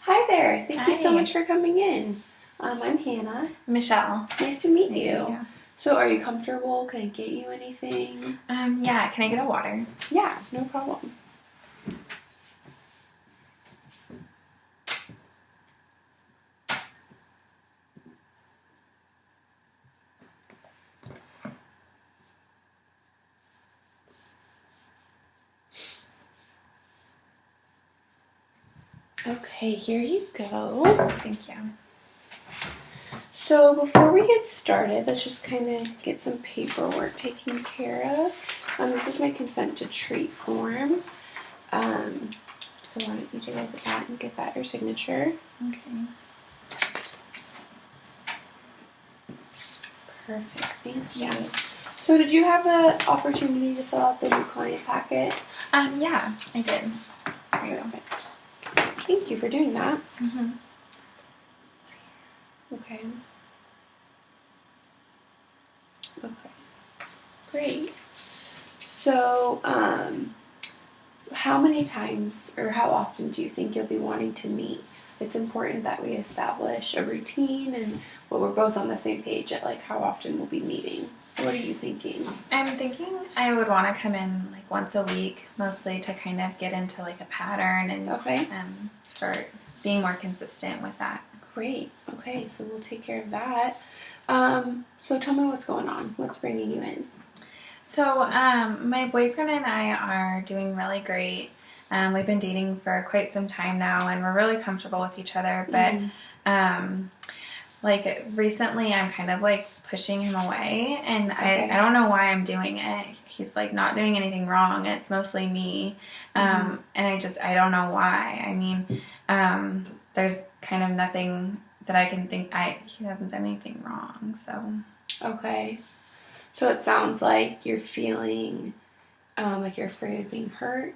Hi there. Thank you so Hi. much for coming in. I'm Hannah. Michelle. Nice to meet Nice you. to meet you. So, are you comfortable? Can I get you anything? Yeah, can I get a water? Yeah, no problem. Okay, here you go. Thank you. So, before we get started, let's just kind of get some paperwork taken care of. This is my consent to treat form. So, why don't you take a look at that and get that your signature? Okay. Perfect, thank you. So, did you have an opportunity to fill out the new client packet? Yeah, I did. There you go. Perfect. Thank you for doing that. Mm-hmm. Okay. Okay. Great. So, how many times or how often do you think you'll be wanting to meet? It's important that we establish a routine and we're both on the same page at like how often we'll be meeting. What are you thinking? I'm thinking I would want to come in like once a week, mostly to kind of get into like a pattern and Okay. Start being more consistent with that. Great. Okay, so we'll take care of that. So tell me what's going on. What's bringing you in? So, my boyfriend and I are doing really great. We've been dating for quite some time now, and we're really comfortable with each other. But, like, recently I'm kind of, like, pushing him away, and Okay. I don't know why I'm doing it. He's, like, not doing anything wrong. It's mostly me. And I don't know why. I mean, there's kind of nothing that I can think, he hasn't done anything wrong, so. Okay. So it sounds like you're feeling like you're afraid of being hurt.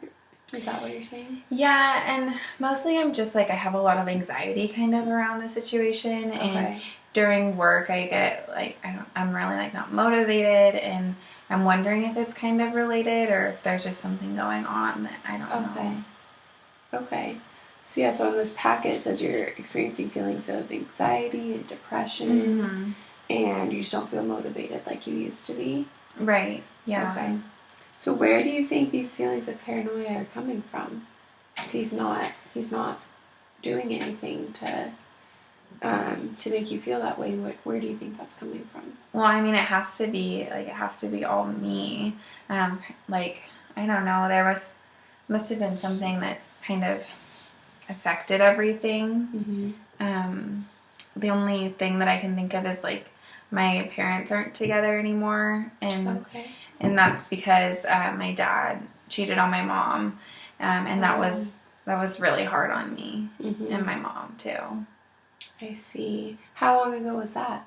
Is that what you're saying? Yeah, and mostly I'm just like I have a lot of anxiety kind of around the situation, Okay. and during work I get like I'm really like not motivated, and I'm wondering if it's kind of related or if there's just something going on that I don't know. Okay. So yeah, so on this packet it says you're experiencing feelings of anxiety and depression, and you just don't feel motivated like you used to be. Right. Yeah. Okay. So where do you think these feelings of paranoia are coming from? He's not doing anything to make you feel that way. Where do you think that's coming from? Well, I mean, it has to be all me. Like I don't know. There must have been something that kind of affected everything. The only thing that I can think of is like my parents aren't together anymore, and that's because my dad cheated on my mom, and that was really hard on me and my mom too. I see. How long ago was that?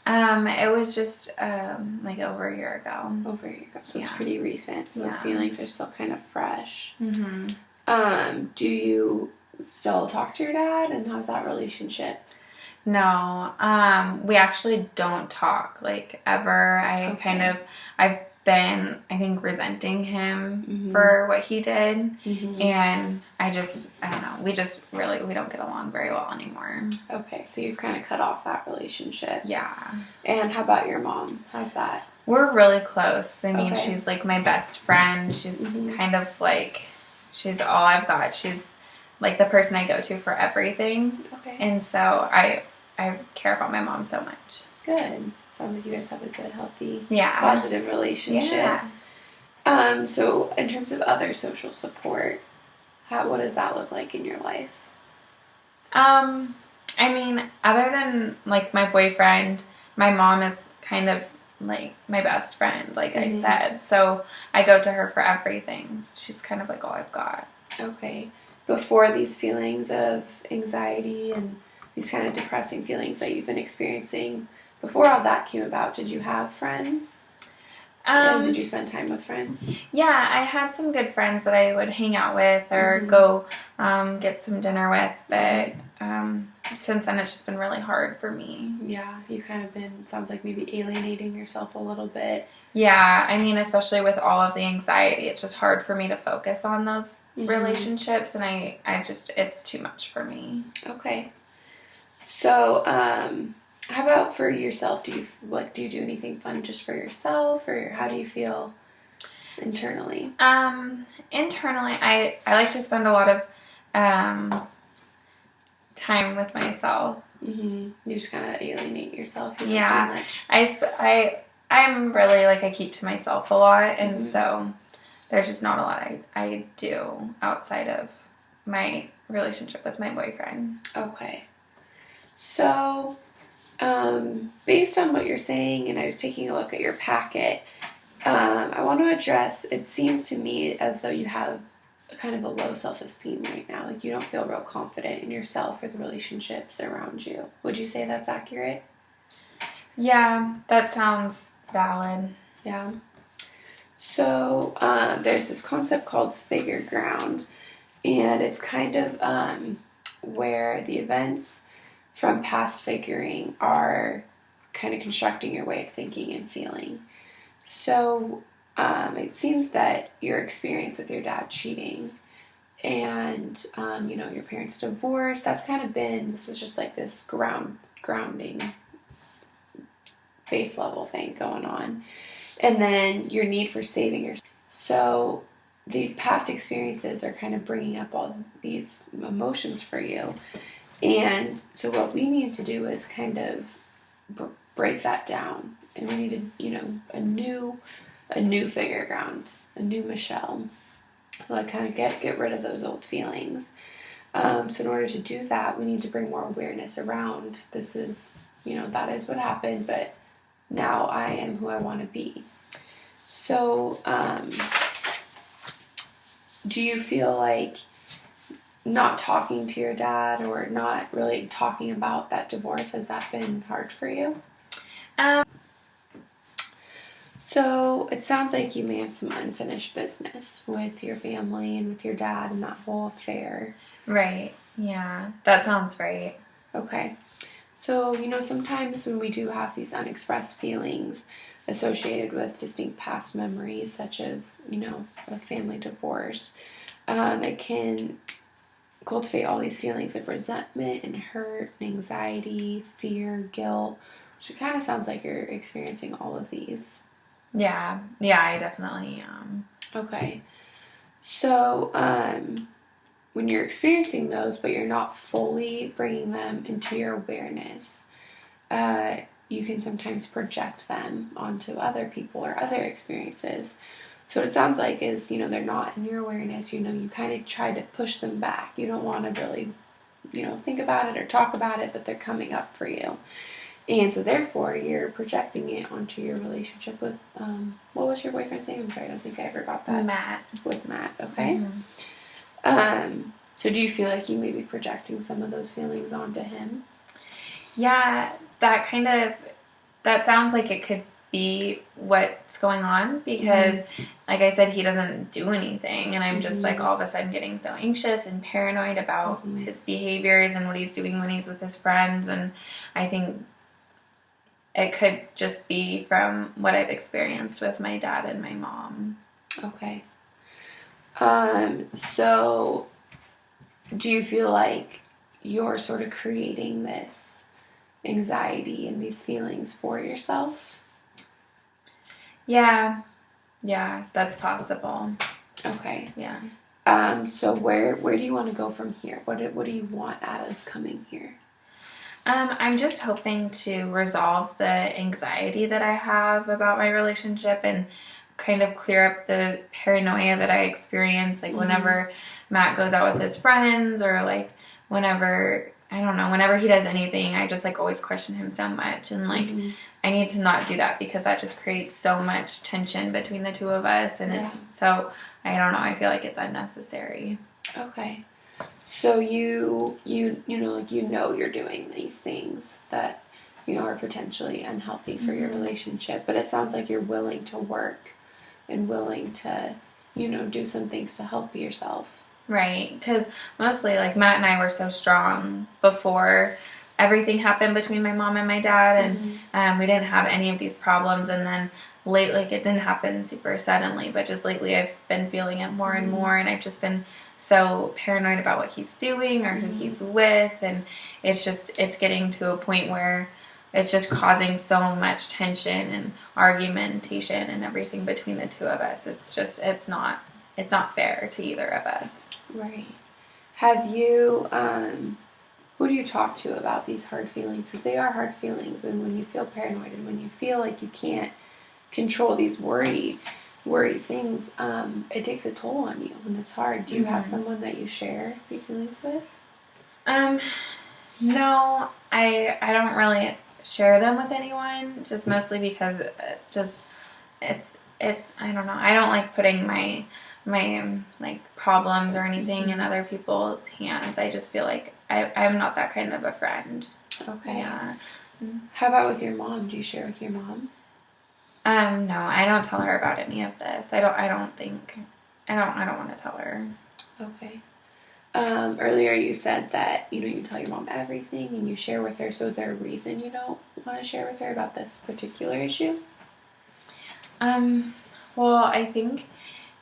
It was just like over a year ago. Over a year ago, so it's pretty recent. So those feelings are still kind of fresh. Do you still talk to your dad, and how's that relationship? No, we actually don't talk like ever. I've been, I think, resenting him for what he did, and I don't know. We don't get along very well anymore. Okay, so you've kind of cut off that relationship. Yeah. And how about your mom? How's that? We're really close. I mean, she's like my best friend. She's kind of like, she's all I've got. She's like the person I go to for everything. Okay. And so I care about my mom so much. Good. Sounds like you guys have a good, healthy, positive relationship. Yeah. So in terms of other social support, what does that look like in your life? I mean, other than like my boyfriend, my mom is kind of like my best friend, like I said. So I go to her for everything. She's kind of like all I've got. Okay. Before these feelings of anxiety and these kind of depressing feelings that you've been experiencing, before all that came about, did you have friends? Did you spend time with friends? Yeah, I had some good friends that I would hang out with or go get some dinner with, but since then, it's just been really hard for me. Yeah, you kind of been, sounds like maybe alienating yourself a little bit. Yeah, I mean, especially with all of the anxiety, it's just hard for me to focus on those relationships, and I just, it's too much for me. Okay. So, how about for yourself? Do you do anything fun just for yourself, or how do you feel internally? Internally, I like to spend a lot of time with myself. You just kind of alienate yourself. You Yeah, don't do much. I'm really like, I keep to myself a lot, and so there's just not a lot I do outside of my relationship with my boyfriend. Okay. So, based on what you're saying, and I was taking a look at your packet, I want to address, it seems to me as though you have kind of a low self-esteem right now. Like, you don't feel real confident in yourself or the relationships around you. Would you say that's accurate? Yeah, that sounds valid. Yeah. So, there's this concept called figure ground, and it's kind of where the events from past figuring are kind of constructing your way of thinking and feeling. So, it seems that your experience with your dad cheating and, your parents' divorce, that's kind of been, this is just like this grounding base level thing going on. And then your need for saving yourself. So these past experiences are kind of bringing up all these emotions for you. And so what we need to do is kind of break that down. And we need a new figure ground, a new Michelle. Like, kind of get rid of those old feelings. So in order to do that, we need to bring more awareness around, this is, that is what happened, but now I am who I want to be. So, do you feel like not talking to your dad or not really talking about that divorce, has that been hard for you? So it sounds like you may have some unfinished business with your family and with your dad and that whole affair. Right. Yeah, that sounds right. Okay. So, sometimes when we do have these unexpressed feelings associated with distinct past memories, such as, a family divorce, it can cultivate all these feelings of resentment and hurt, and anxiety, fear, guilt, which it kind of sounds like you're experiencing all of these. Yeah, I definitely am. Okay. So, when you're experiencing those, but you're not fully bringing them into your awareness, you can sometimes project them onto other people or other experiences. So what it sounds like is, they're not in your awareness, you kind of try to push them back. You don't want to really, think about it or talk about it, but they're coming up for you. And so therefore, you're projecting it onto your relationship with, what was your boyfriend's name? I'm sorry, I don't think I ever got that. Matt. With Matt, okay. Mm-hmm. So do you feel like you may be projecting some of those feelings onto him? Yeah, that sounds like it could be what's going on, because like I said, he doesn't do anything, and I'm just like all of a sudden getting so anxious and paranoid about his behaviors and what he's doing when he's with his friends, and I think it could just be from what I've experienced with my dad and my mom. Okay. So do you feel like you're sort of creating this anxiety and these feelings for yourself? Yeah, that's possible. Okay. Yeah. So where do you want to go from here? What do you want out of coming here? I'm just hoping to resolve the anxiety that I have about my relationship and kind of clear up the paranoia that I experience, like whenever Matt goes out with his friends, or like whenever he does anything, I just like always question him so much, and like I need to not do that, because that just creates so much tension between the two of us, and it's so, I don't know, I feel like it's unnecessary. Okay. So you you're doing these things that are potentially unhealthy for your relationship, but it sounds like you're willing to work and willing to do some things to help yourself. Right, because mostly, like, Matt and I were so strong before everything happened between my mom and my dad, and we didn't have any of these problems, and then late, like, it didn't happen super suddenly, but just lately I've been feeling it more and more, and I've just been so paranoid about what he's doing or who he's with, and it's getting to a point where it's just causing so much tension and argumentation and everything between the two of us. It's not fair to either of us. Right. Have you, who do you talk to about these hard feelings? Because they are hard feelings, and when you feel paranoid and when you feel like you can't control these worry things, it takes a toll on you, and it's hard. Do you have someone that you share these feelings with? No, I don't really share them with anyone, just mostly because I don't know. I don't like putting my like problems or anything in other people's hands. I just feel like I'm not that kind of a friend. Okay. Yeah. How about with your mom? Do you share with your mom? No, I don't tell her about any of this. I don't want to tell her. Okay. Earlier you said that, you tell your mom everything and you share with her, so is there a reason you don't want to share with her about this particular issue? Well, I think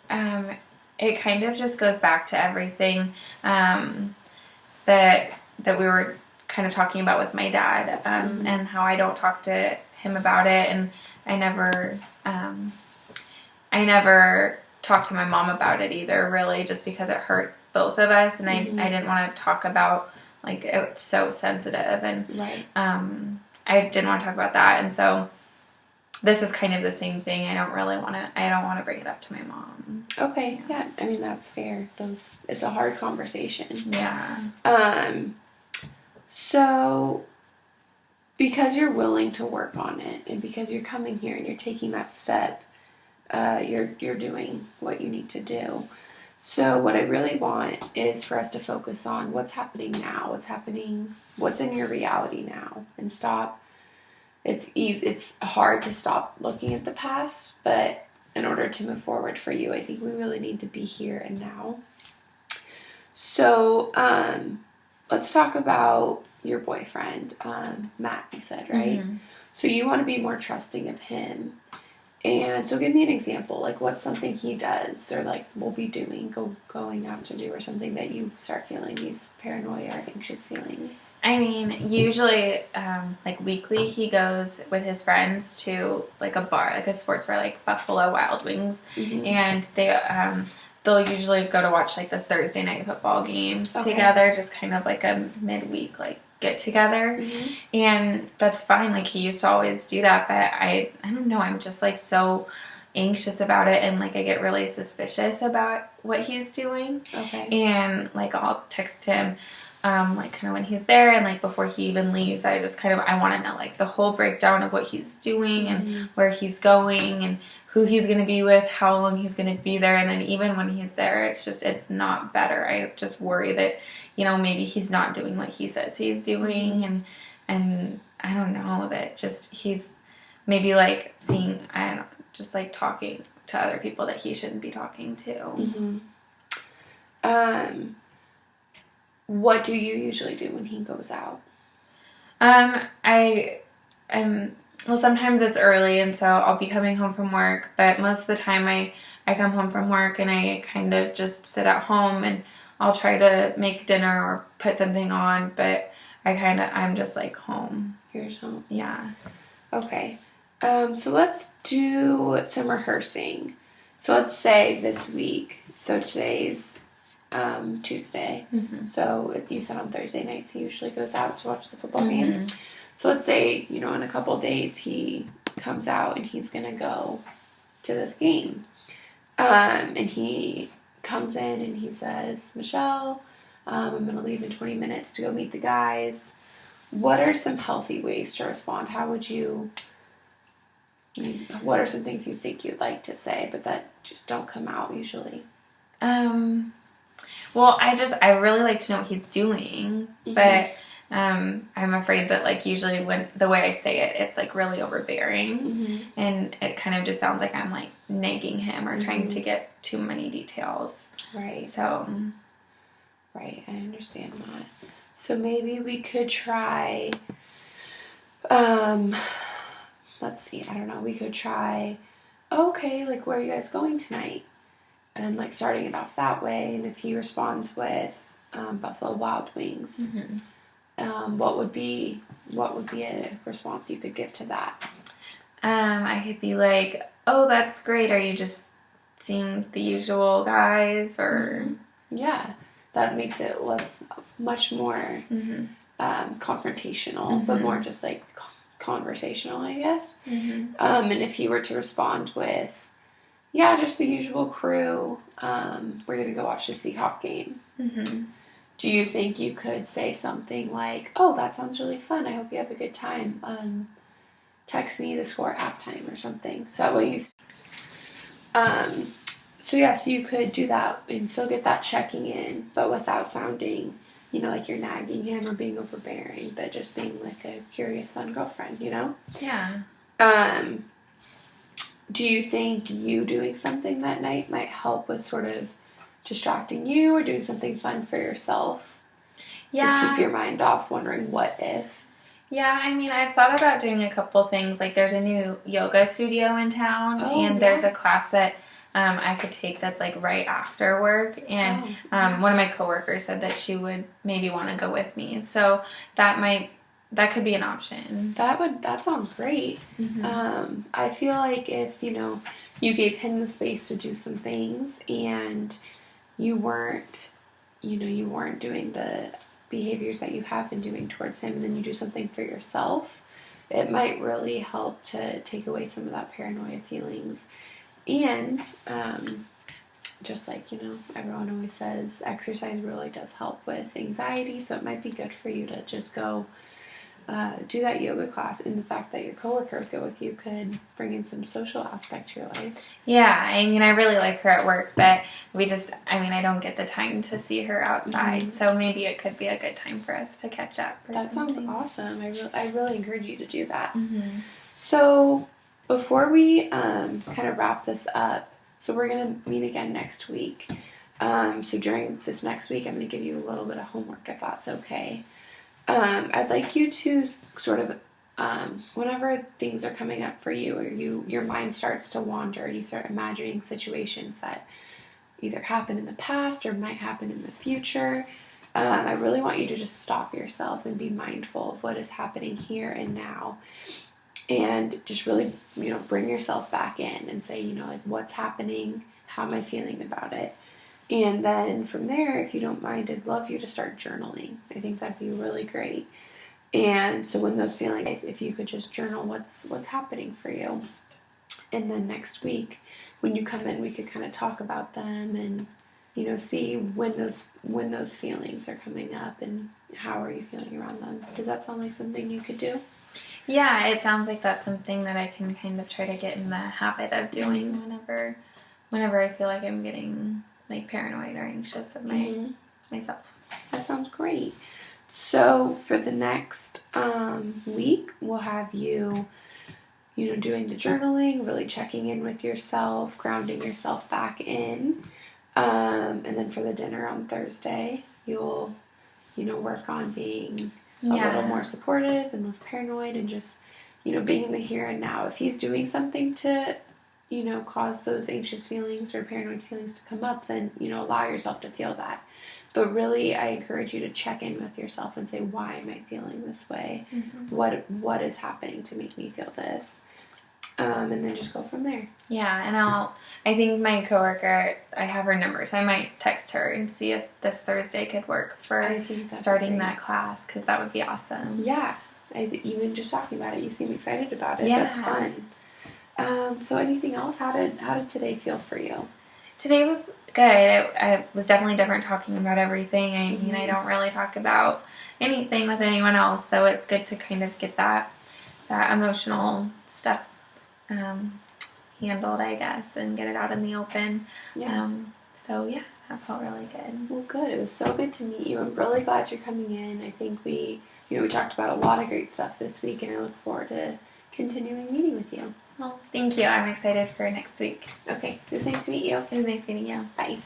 it kind of just goes back to everything that we were kind of talking about with my dad, and how I don't talk to him about it, and I never talked to my mom about it either, really, just because it hurt both of us, and I didn't want to talk about, like, it's so sensitive, and right. I didn't want to talk about that, and so this is kind of the same thing. I don't want to bring it up to my mom. Okay, yeah. I mean, that's fair. It's a hard conversation. Yeah. So because you're willing to work on it, and because you're coming here and you're taking that step, you're doing what you need to do. So what I really want is for us to focus on what's happening now, what's in your reality now, and stop. It's hard to stop looking at the past, but in order to move forward for you, I think we really need to be here and now. So let's talk about your boyfriend, Matt, you said, right? So you want to be more trusting of him. And so give me an example, like what's something he does or like will be doing, going out to do, or something that you start feeling these paranoia or anxious feelings. I mean, usually, like weekly, he goes with his friends to like a bar, like a sports bar, like Buffalo Wild Wings, and they'll usually go to watch like the Thursday night football games together, just kind of like a midweek like get together, and that's fine. Like he used to always do that, but I don't know. I'm just like so anxious about it, and like I get really suspicious about what he's doing. And like I'll text him. Like kind of when he's there and like before he even leaves, I want to know like the whole breakdown of what he's doing and where he's going and who he's going to be with, how long he's going to be there. And then even when he's there, it's not better. I just worry that, maybe he's not doing what he says he's doing. And I don't know, that just he's maybe like seeing, I don't know, just like talking to other people that he shouldn't be talking to. What do you usually do when he goes out? Well, sometimes it's early, and so I'll be coming home from work, but most of the time I come home from work and I kind of just sit at home and I'll try to make dinner or put something on, but I'm just like home. Here's home. Yeah. Okay. So let's do some rehearsing. So let's say this week, so today's Tuesday. So you said on Thursday nights he usually goes out to watch the football game. So let's say, in a couple of days he comes out and he's going to go to this game. And he comes in and he says, Michelle, I'm going to leave in 20 minutes to go meet the guys. What are some healthy ways to respond? What are some things you think you'd like to say, but that just don't come out usually? Well, I really like to know what he's doing, but I'm afraid that like usually when the way I say it, it's like really overbearing, and it kind of just sounds like I'm like nagging him or trying to get too many details. Right. So Right, I understand that. So maybe we could try, let's see, I don't know, we could try, okay, like, where are you guys going tonight? And, like, starting it off that way. And if he responds with Buffalo Wild Wings, what would be a response you could give to that? I could be like, oh, that's great. Are you just seeing the usual guys, or? Yeah, that makes it much more confrontational, but more just like conversational, I guess. And if he were to respond with, yeah, just the usual crew, we're gonna go watch the Seahawk game. Do you think you could say something like, oh, that sounds really fun, I hope you have a good time, text me the score at halftime or something? So that way you so you could do that and still get that checking in, but without sounding, like you're nagging him or being overbearing, but just being like a curious, fun girlfriend, Yeah. Do you think you doing something that night might help with sort of distracting you, or doing something fun for yourself? Yeah. To keep your mind off wondering what if. Yeah, I mean, I've thought about doing a couple things. Like, there's a new yoga studio in town, and there's a class that I could take that's, like, right after work. And one of my coworkers said that she would maybe want to go with me. So that could be an option. That sounds great. I feel like if, you gave him the space to do some things and you weren't doing the behaviors that you have been doing towards him, and then you do something for yourself, it might really help to take away some of that paranoia feelings. And just like, everyone always says, exercise really does help with anxiety, so it might be good for you to just go do that yoga class, and the fact that your coworker would go with you could bring in some social aspect to your life. Yeah, I mean, I really like her at work, but I don't get the time to see her outside, so maybe it could be a good time for us to catch up. That sounds awesome. I really encourage you to do that. So before we kind of wrap this up, so we're going to meet again next week. So during this next week, I'm going to give you a little bit of homework, if that's okay. I'd like you to sort of, whenever things are coming up for you, or your mind starts to wander and you start imagining situations that either happened in the past or might happen in the future, I really want you to just stop yourself and be mindful of what is happening here and now, and just really, bring yourself back in and say, like, what's happening? How am I feeling about it? And then from there, if you don't mind, I'd love you to start journaling. I think that'd be really great. And so when those feelings, if you could just journal what's happening for you. And then next week, when you come in, we could kind of talk about them and, see when those feelings are coming up and how are you feeling around them. Does that sound like something you could do? Yeah, it sounds like that's something that I can kind of try to get in the habit of doing whenever I feel like I'm getting like paranoid or anxious of myself. That sounds great. So for the next week, we'll have you, doing the journaling, really checking in with yourself, grounding yourself back in. And then for the dinner on Thursday, you'll, work on being a little more supportive and less paranoid, and just, being in the here and now. If he's doing something to cause those anxious feelings or paranoid feelings to come up, then, allow yourself to feel that. But really, I encourage you to check in with yourself and say, why am I feeling this way? What is happening to make me feel this? And then just go from there. Yeah, and I think my coworker, I have her number, so I might text her and see if this Thursday could work for starting that class, because that would be awesome. Yeah, even just talking about it, you seem excited about it. Yeah. That's fun. So anything else? How did today feel for you? Today was good. It was definitely different talking about everything. I mean, I don't really talk about anything with anyone else, so it's good to kind of get that emotional stuff handled, I guess, and get it out in the open. Yeah. So yeah, that felt really good. Well, good. It was so good to meet you. I'm really glad you're coming in. I think we talked about a lot of great stuff this week, and I look forward to continuing meeting with you. Well, thank you. I'm excited for next week. Okay. It was nice to meet you. It was nice meeting you. Bye.